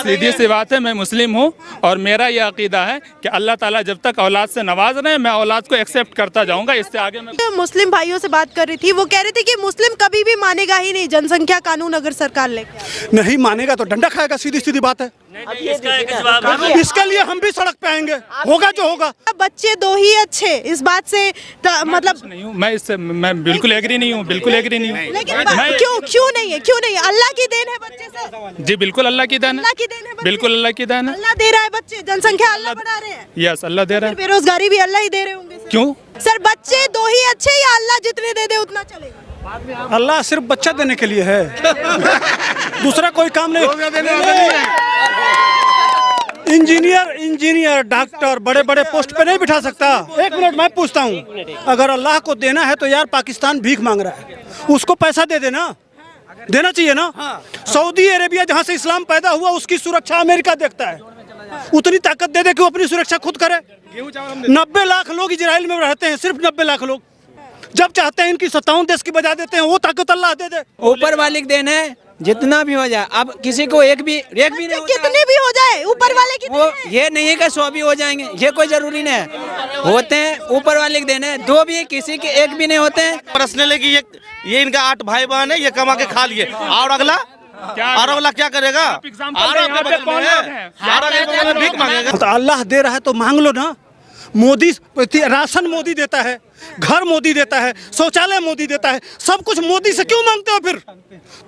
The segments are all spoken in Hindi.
सीधी सी बात है, मैं मुस्लिम हूँ और मेरा ये अकीदा है कि अल्लाह ताला जब तक औलाद से नवाज रहे हैं मैं औलाद को एक्सेप्ट करता जाऊंगा। इससे आगे मैं मुस्लिम भाइयों से बात कर रही थी, वो कह रहे थे कि मुस्लिम कभी भी मानेगा ही नहीं जनसंख्या कानून अगर सरकार लेके नहीं मानेगा तो डंडा खाएगा, सीधी सीधी बात है। इसके लिए हम भी सड़क पे आएंगे, होगा जो होगा। बच्चे दो ही अच्छे, इस बात से मतलब नहीं हूँ मैं, इससे मैं बिल्कुल एग्री नहीं हूँ, बिल्कुल एग्री नहीं हूँ। लेकिन क्यों नहीं है, क्यों नहीं? अल्लाह की देन है बच्चे से। जी बिल्कुल अल्लाह की देन है, अल्लाह की देन है, बिल्कुल अल्लाह की देन है। अल्लाह दे रहा है बच्चे, जनसंख्या अल्लाह बढ़ा रहे हैं। यस अल्लाह दे रहा है। बेरोजगारी भी अल्लाह ही दे रहे होंगे। क्यों सर बच्चे दो ही अच्छे या अल्लाह जितने दे दे उतना चलेगा? अल्लाह सिर्फ बच्चा देने के लिए है, दूसरा कोई काम नहीं। इंजीनियर डॉक्टर बड़े बड़े पोस्ट पे नहीं बिठा सकता। एक मिनट मैं पूछता हूँ, अगर अल्लाह को देना है तो यार पाकिस्तान भीख मांग रहा है, उसको पैसा दे देना, देना चाहिए ना। सऊदी अरेबिया जहाँ से इस्लाम पैदा हुआ उसकी सुरक्षा अमेरिका देखता है, उतनी ताकत दे दे कि वो अपनी सुरक्षा खुद करे। 90 लाख लोग इजराइल में रहते हैं, सिर्फ 90 लाख लोग। जब चाहते हैं इनकी 57 देश की बजा देते हैं, वो ताकत अल्लाह दे दे। ऊपर वाले देन है, जितना भी हो जाए। अब किसी को एक भी नहीं होता, कितने भी हो जाए ऊपर वाले की वो ये नहीं है कि 100 भी हो जाएंगे, ये कोई जरूरी नहीं है। होते हैं ऊपर वाले के देन है, 2 भी किसी के 1 भी नहीं होते हैं। पर्सनली कि ये इनका 8 भाई बहन है, ये कमा के खा लिए, और अगला क्या करेगा? भीख मांगेगा। तो अल्लाह दे रहा है तो मांग लो ना। मोदी राशन मोदी देता है, घर मोदी देता है, शौचालय मोदी देता है, सब कुछ मोदी से क्यों मांगते हो फिर?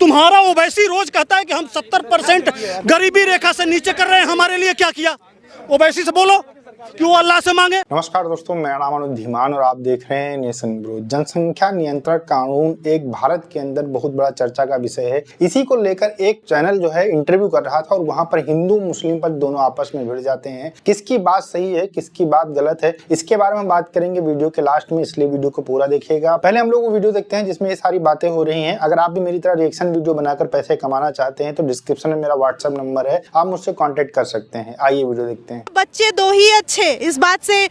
तुम्हारा ओवैसी रोज कहता है कि हम 70% गरीबी रेखा से नीचे कर रहे हैं, हमारे लिए क्या किया? ओवैसी से बोलो कि वो अल्लाह से मांगे। नमस्कार दोस्तों, मेरा नाम अनुज धीमान और आप देख रहे हैं नेशन ब्रो। जनसंख्या नियंत्रण कानून एक भारत के अंदर बहुत बड़ा चर्चा का विषय है। इसी को लेकर एक चैनल जो है इंटरव्यू कर रहा था और वहां पर हिंदू मुस्लिम पर दोनों आपस में भिड़ जाते हैं। किसकी बात सही है, किसकी बात गलत है, इसके बारे में बात करेंगे वीडियो के लास्ट में, इसलिए वीडियो को पूरा देखिएगा। पहले हम लोग वो वीडियो देखते हैं जिसमें ये सारी बातें हो रही है। अगर आप भी मेरी तरह रिएक्शन वीडियो बनाकर पैसे कमाना चाहते हैं तो डिस्क्रिप्शन में मेरा व्हाट्सएप नंबर है, आप मुझसे कॉन्टेक्ट कर सकते हैं। आइए वीडियो देखते हैं। बच्चे दो ही अच्छे, इस बात से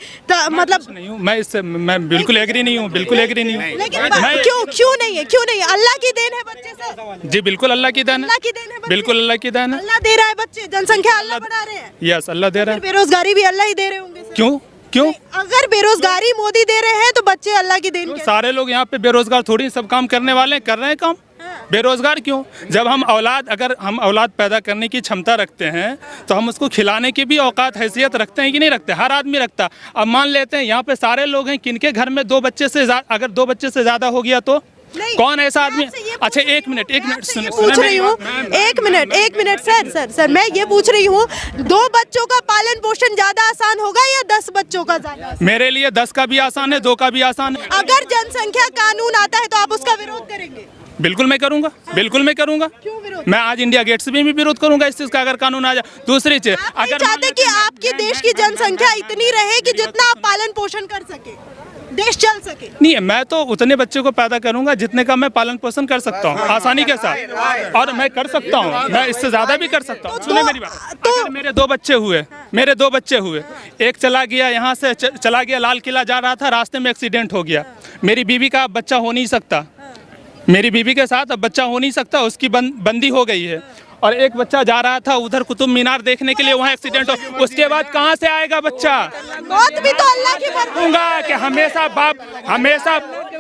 मतलब नहीं हूँ मैं, इससे मैं बिल्कुल एग्री नहीं हूँ, बिल्कुल एग्री नहीं हूँ। लेकिन क्यों नहीं है, क्यों नहीं? अल्लाह की देन है बच्चे से। जी बिल्कुल अल्लाह की देन है, बिल्कुल अल्लाह की देन है। अल्लाह दे रहा है बच्चे, जनसंख्या अल्लाह बढ़ा रहे हैं। यस अल्लाह दे रहा है। बेरोजगारी भी अल्लाह ही दे रहे होंगे। क्यों अगर बेरोजगारी मोदी दे रहे हैं तो बच्चे अल्लाह की देन। सारे लोग यहाँ पे बेरोजगार थोड़ी, सब काम करने वाले कर रहे हैं काम। बेरोजगार क्यों? जब हम अगर हम औलाद पैदा करने की क्षमता रखते हैं तो हम उसको खिलाने की भी औकात हैसियत रखते हैं कि नहीं रखते? हर आदमी रखता। अब मान लेते हैं यहाँ पे सारे लोग हैं, किनके घर में 2 बच्चे से अगर 2 बच्चे से ज्यादा हो गया तो कौन ऐसा आदमी? अच्छा एक मिनट पूछ रही हूँ, एक मिनट सर मैं ये पूछ रही हूँ, 2 बच्चों का पालन पोषण ज्यादा आसान होगा या 10 बच्चों का ज्यादा? मेरे लिए 10 का भी आसान है, 2 का भी आसान है। अगर जनसंख्या कानून आता है तो आप उसका विरोध करेंगे? बिल्कुल मैं करूंगा, बिल्कुल मैं करूंगा। क्यों विरोध? मैं आज इंडिया गेट से भी विरोध करूंगा इस चीज का, अगर कानून आ जाए। दूसरी चीज, अगर चाहते कि आपके देश की जनसंख्या इतनी रहे कि जितना आप पालन पोषण कर सके, देश चल सके। नहीं, मैं तो उतने बच्चे को पैदा करूंगा जितने का मैं पालन पोषण कर सकता हूँ आसानी के साथ, और मैं कर सकता हूँ, मैं इससे ज्यादा भी कर सकता हूँ। सुने मेरी बात, अगर मेरे 2 बच्चे हुए, एक चला गया, यहाँ से चला गया, लाल किला जा रहा था, रास्ते में एक्सीडेंट हो गया, मेरी बीवी का बच्चा हो नहीं सकता, मेरी बीवी के साथ अब बच्चा हो नहीं सकता, उसकी बंदी हो गई है। और एक बच्चा जा रहा था उधर कुतुब मीनार देखने के लिए, वहाँ एक्सीडेंट हो, उसके बाद कहाँ से आएगा बच्चा? मौत भी तो अल्लाह की कहूँगा कि हमेशा बाप,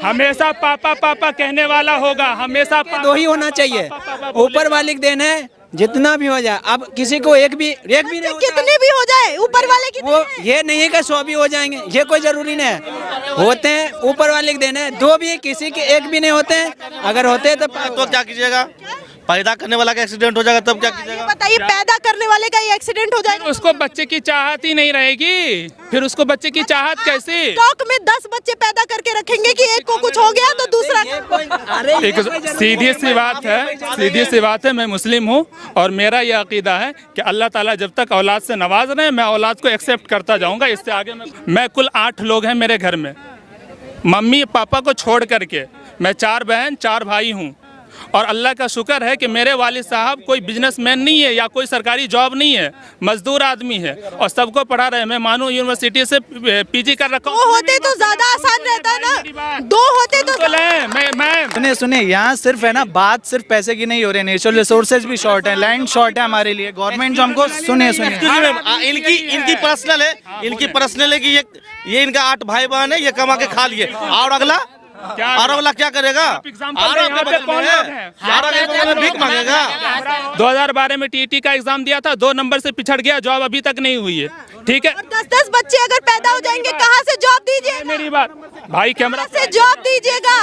हमेशा पापा कहने वाला होगा, हमेशा 2 ही होना चाहिए। ऊपर वाले के देन है, जितना भी हो जाए। अब किसी को एक भी नहीं होता, कितने भी हो जाए ऊपर वाले की वो ये नहीं है कि 100 भी हो जाएंगे, ये कोई जरूरी नहीं है। होते हैं ऊपर वाले के देन है, 2 भी किसी के 1 भी नहीं होते हैं। अगर होते हैं तो क्या कीजिएगा? पैदा करने वाला का एक्सीडेंट हो जाएगा तब क्या कीजिएगा? बताइए, पैदा करने वाले का ही एक्सीडेंट हो जाएगा, उसको बच्चे की चाहत ही नहीं रहेगी, फिर उसको बच्चे की चाहत कैसे? स्टॉक में 10 बच्चे पैदा करके रखेंगे कि एक को कुछ हो गया तो दूसरा। एक सीधी सी बात है, मैं मुस्लिम हूँ और मेरा ये अकीदा है कि अल्लाह ताला जब तक औलाद से नवाज रहे हैं मैं औलाद को एक्सेप्ट करता जाऊँगा। इससे आगे मैं कुल 8 लोग हैं मेरे घर में, मम्मी पापा को छोड़ करके मैं 4 बहन 4 भाई हूँ, और अल्लाह का शुक्र है कि मेरे वालिद साहब कोई बिजनेसमैन नहीं है या कोई सरकारी जॉब नहीं है, मजदूर आदमी है और सबको पढ़ा रहे हैं। मैं मानो यूनिवर्सिटी से पीजी कर रखा हूँ। दो होते तो ज्यादा आसान रहता ना, दो होते तो सुनिए सुनिए, यहाँ सिर्फ है ना बात सिर्फ पैसे की नहीं हो रही है, नेचुरल रिसोर्सेज भी शॉर्ट है, लैंड शॉर्ट है हमारे लिए। गवर्नमेंट जो हमको सुनिए इनकी पर्सनल है, इनकी पर्सनल है कि ये इनका 8 भाई बहन है, ये कमा के खा लिए और अगला क्या करेगा? भीख मांगेगा। 2012 में टीईटी का एग्जाम दिया था, 2 नंबर से पिछड़ गया, जॉब अभी तक नहीं हुई है। ठीक है, 10-10 बच्चे अगर पैदा हो जाएंगे कहाँ से जॉब दीजिएगा? मेरी बात भाई, कैमरा से जॉब दीजिएगा,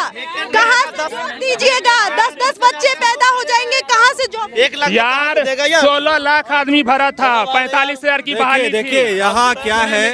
कहाँ से जॉब दीजिएगा? 10-10 बच्चे पैदा हो जाएंगे, कहाँ से जॉब? 1 लाख यार 16 लाख आदमी भरा था, 45,000 की बहाली। देखिए यहाँ क्या है,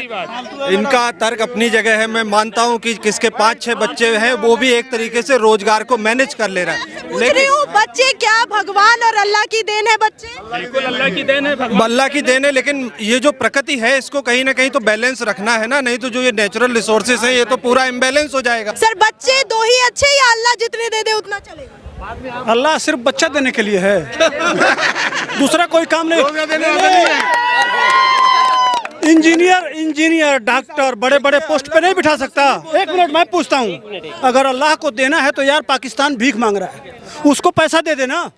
इनका तर्क अपनी जगह है। मैं मानता हूँ कि किसके 5-6 बच्चे हैं वो भी एक तरीके से रोजगार को मैनेज कर ले रहा है, लेकिन बच्चे क्या भगवान और अल्लाह की देन है? बच्चे बिल्कुल अल्लाह की देन है, अल्लाह की देन है, लेकिन ये जो प्रकृति है इसको कहीं ना कहीं तो बैलेंस रखना है ना, नहीं तो जो ये नेचुरल रिसोर्सेज हैं ये तो पूरा इम्बैलेंस हो जाएगा। सर बच्चे 2 ही अच्छे या अल्लाह जितने दे दे उतना चलेगा? अल्लाह सिर्फ बच्चा देने के लिए है, दूसरा कोई काम नहीं। इंजीनियर डॉक्टर बड़े बड़े पोस्ट पे नहीं बिठा सकता। 1 मिनट मैं पूछता हूँ, अगर अल्लाह को देना है तो यार पाकिस्तान भीख मांग रहा है, उसको पैसा दे देना,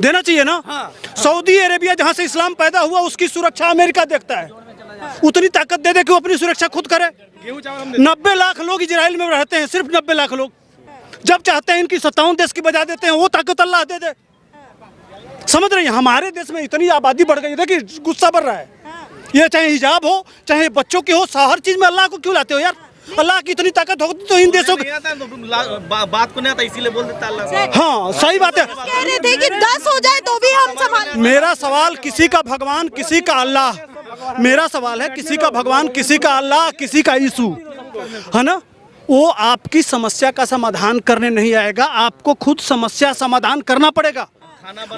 देना चाहिए ना। सऊदी अरेबिया जहाँ से इस्लाम पैदा हुआ उसकी सुरक्षा अमेरिका देखता है, उतनी ताकत दे दे कि वो अपनी सुरक्षा खुद करे। 90 लाख लोग इजराइल में रहते हैं, सिर्फ 90 लाख लोग। जब चाहते हैं इनकी 57 देश की बजा देते हैं, वो ताकत अल्लाह दे दे। समझ रहे हैं, हमारे देश में इतनी आबादी बढ़ गई, देखिए गुस्सा बढ़ रहा है। ये चाहे हिजाब हो चाहे बच्चों की हो, हर चीज में अल्लाह को क्यों लाते हो यार? अल्लाह की इतनी ताकत होती तो इन देशों की बात को नहीं आता, इसीलिए बोल देता अल्लाह। हाँ सही बात है, कह रहे थे कि 10 हो जाए तो भी हम संभालेंगे। मेरा सवाल किसी का भगवान किसी का अल्लाह, मेरा सवाल है किसी का भगवान किसी का अल्लाह किसी का यीशु, है ना? वो आपकी समस्या का समाधान करने नहीं आएगा, आपको खुद समस्या समाधान करना पड़ेगा।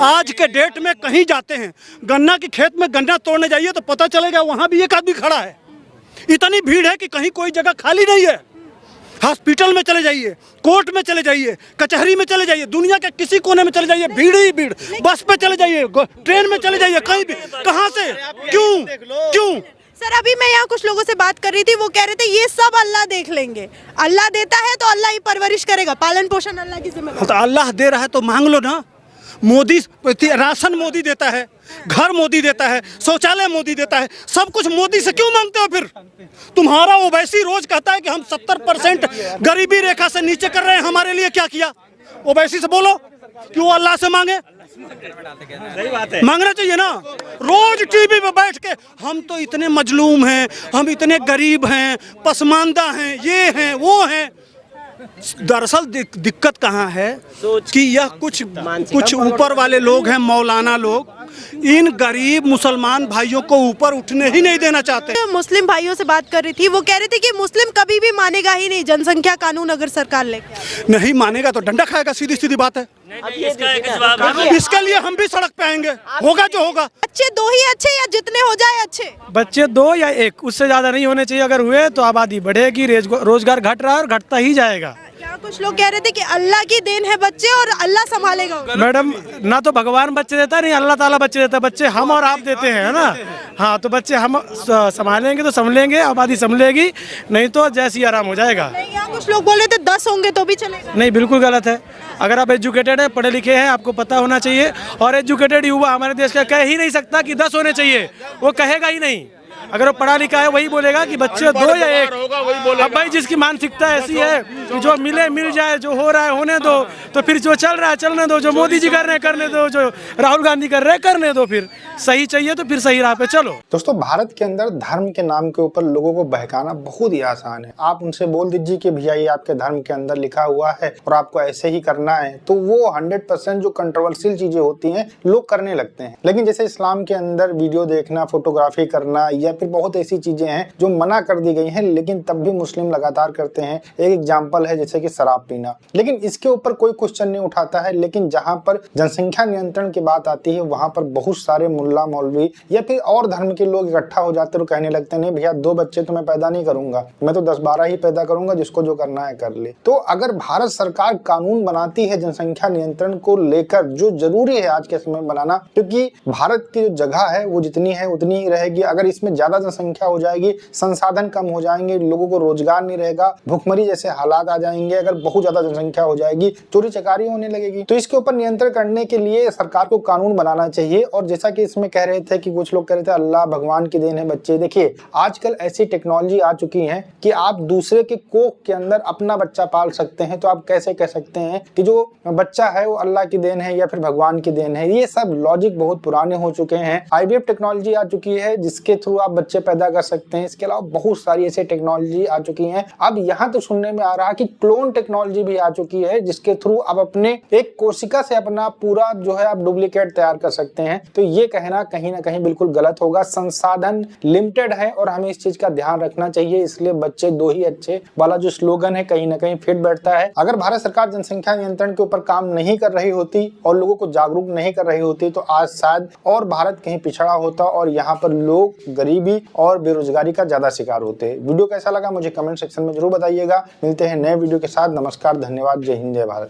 आज के डेट में कहीं जाते हैं, गन्ना की खेत में गन्ना तोड़ने जाइए तो पता चलेगा वहाँ भी एक आदमी खड़ा है। इतनी भीड़ है कि कहीं कोई जगह खाली नहीं है। हॉस्पिटल में चले जाइए, कोर्ट में चले जाइए, कचहरी में चले जाइए, दुनिया के किसी कोने में चले जाइए, भीड़ ही भीड़। बस पे चले जाइए, ट्रेन में चले जाइए, कहीं भी, कहाँ से, क्यों? सर अभी मैं यहाँ कुछ लोगों से बात कर रही थी, वो कह रहे थे ये सब अल्लाह देख लेंगे, अल्लाह देता है तो अल्लाह ही परवरिश करेगा, पालन पोषण अल्लाह की जिम्मेदारी। तो अल्लाह दे रहा है तो मांग लो ना। मोदी राशन मोदी देता है, घर मोदी देता है, शौचालय मोदी देता है, सब कुछ मोदी से क्यों मांगते हो फिर? तुम्हारा ओवैसी रोज कहता है कि हम 70% गरीबी रेखा से नीचे कर रहे हैं, हमारे लिए क्या किया? ओवैसी से बोलो क्यों अल्लाह से मांगे? मांगना चाहिए ना। रोज टीवी पे बैठ के हम तो इतने मजलूम हैं, हम इतने गरीब हैं, पसमानदा हैं, ये हैं वो हैं। दरअसल दिक्कत कहाँ है कि यह कुछ ऊपर वाले लोग हैं, मौलाना लोग, इन गरीब मुसलमान भाइयों को ऊपर उठने ही नहीं देना चाहते। मुस्लिम भाइयों से बात कर रही थी, वो कह रहे थे कि मुस्लिम कभी भी मानेगा ही नहीं जनसंख्या कानून अगर सरकार लेके नहीं मानेगा तो डंडा खाएगा, सीधी सीधी बात है। इसके लिए हम भी सड़क पे आएंगे, होगा जो होगा। बच्चे 2 ही अच्छे या जितने हो जाए अच्छे? बच्चे 2 या 1, उससे ज्यादा नहीं होने चाहिए। अगर हुए तो आबादी बढ़ेगी, रोजगार घट रहा है और घटता ही जाएगा। क्या कुछ लोग कह रहे थे कि अल्लाह की देन है बच्चे और अल्लाह संभालेगा? मैडम ना तो भगवान बच्चे देता है, नहीं अल्लाह ताला बच्चे देता है, बच्चे हम और आप देते हैं, है ना? हाँ तो बच्चे हम संभालेंगे तो संभलेंगे, आबादी संभलेगी, नहीं तो जैसी आराम हो जाएगा। नहीं, यहाँ कुछ लोग बोल रहे थे 10 होंगे तो भी चलेगा। नहीं, बिल्कुल गलत है। अगर आप एजुकेटेड हैं, पढ़े लिखे हैं, आपको पता होना चाहिए। और एजुकेटेड युवा हमारे देश का कह ही नहीं सकता कि 10 होने चाहिए, वो कहेगा ही नहीं। अगर वो पढ़ा लिखा है वही बोलेगा कि बच्चे 2 या 1। अब भाई जिसकी मानसिकता ऐसी है कि जो मिले मिल जाए, जो हो रहा है होने दो, तो फिर जो चल रहा है चलने दो, जो मोदी जी कर रहे हैं करने दो, जो राहुल गांधी कर रहे हैं करने दो। फिर सही चाहिए तो फिर सही राह पे चलो। दोस्तों भारत के अंदर धर्म के नाम के ऊपर लोगों को बहकाना बहुत ही आसान है। आप उनसे बोल दीजिए कि भैया ये आपके धर्म के अंदर लिखा हुआ है और आपको ऐसे ही करना है, तो वो 100% जो कंट्रोवर्शियल चीजें होती हैं लोग करने लगते हैं। लेकिन जैसे इस्लाम के अंदर वीडियो देखना, फोटोग्राफी करना या फिर बहुत ऐसी चीजें हैं जो मना कर दी गई हैं, लेकिन तब भी मुस्लिम लगातार करते हैं। एक एग्जाम्पल है जैसे कि शराब पीना, लेकिन इसके ऊपर कोई क्वेश्चन नहीं उठाता है, लेकिन जहां पर जनसंख्या नियंत्रण की बात आती है वहां पर बहुत सारे मुल्ला मौलवी या फिर और धर्म के लोग इकट्ठा हो जाते हैं और कहने लगते हैं नहीं भैया 2 बच्चे तो मैं पैदा नहीं करूंगा, मैं तो 10-12 ही पैदा करूंगा, जिसको जो करना है कर ले। तो अगर भारत सरकार कानून बनाती है जनसंख्या नियंत्रण को लेकर, जो जरूरी है आज के समय बनाना, क्योंकि भारत की जो जगह है वो जितनी है उतनी ही रहेगी। अगर इसमें ज्यादा जनसंख्या हो जाएगी, संसाधन कम हो जाएंगे, लोगों को रोजगार नहीं रहेगा, भुखमरी जैसे हालात आ जाएंगे। अगर बहुत ज्यादा जनसंख्या हो जाएगी, चोरी चकारी होने लगेगी। तो इसके ऊपर नियंत्रण करने के लिए सरकार को कानून बनाना चाहिए। और जैसा कि इसमें कह रहे थे कि कुछ लोग कह रहे थे अल्लाह भगवान की देन है बच्चे, देखिए आजकल ऐसी टेक्नोलॉजी आ चुकी है कि आप दूसरे के कोख के अंदर अपना बच्चा पाल सकते हैं। तो आप कैसे कह सकते हैं कि जो बच्चा है वो अल्लाह की देन है या फिर भगवान की देन है? ये सब लॉजिक बहुत पुराने हो चुके हैं। IVF टेक्नोलॉजी आ चुकी है जिसके थ्रू आप बच्चे पैदा कर सकते हैं। इसके अलावा बहुत सारी ऐसी टेक्नोलॉजी आ चुकी है। अब यहाँ तो सुनने में आ रहा है कि क्लोन टेक्नोलॉजी भी आ चुकी है, जिसके थ्रू आप अपने एक कोशिका से अपना पूरा जो है आप डुप्लीकेट तैयार कर सकते हैं। तो ये कहना कहीं ना कहीं बिल्कुल गलत होगा। संसाधन लिमिटेड है और हमें इस चीज का ध्यान रखना चाहिए। इसलिए बच्चे 2 ही अच्छे वाला जो स्लोगन है कहीं ना कहीं फिट बैठता है। अगर भारत सरकार जनसंख्या नियंत्रण के ऊपर काम नहीं कर रही होती और लोगों को जागरूक नहीं कर रही होती तो आज शायद और भारत कहीं पिछड़ा होता और यहाँ पर लोग गरीबी और बेरोजगारी का ज्यादा शिकार होते। वीडियो कैसा लगा मुझे कमेंट सेक्शन में जरूर बताइएगा। मिलते हैं नए वीडियो के साथ। नमस्कार, धन्यवाद, जय हिंद, जय भारत।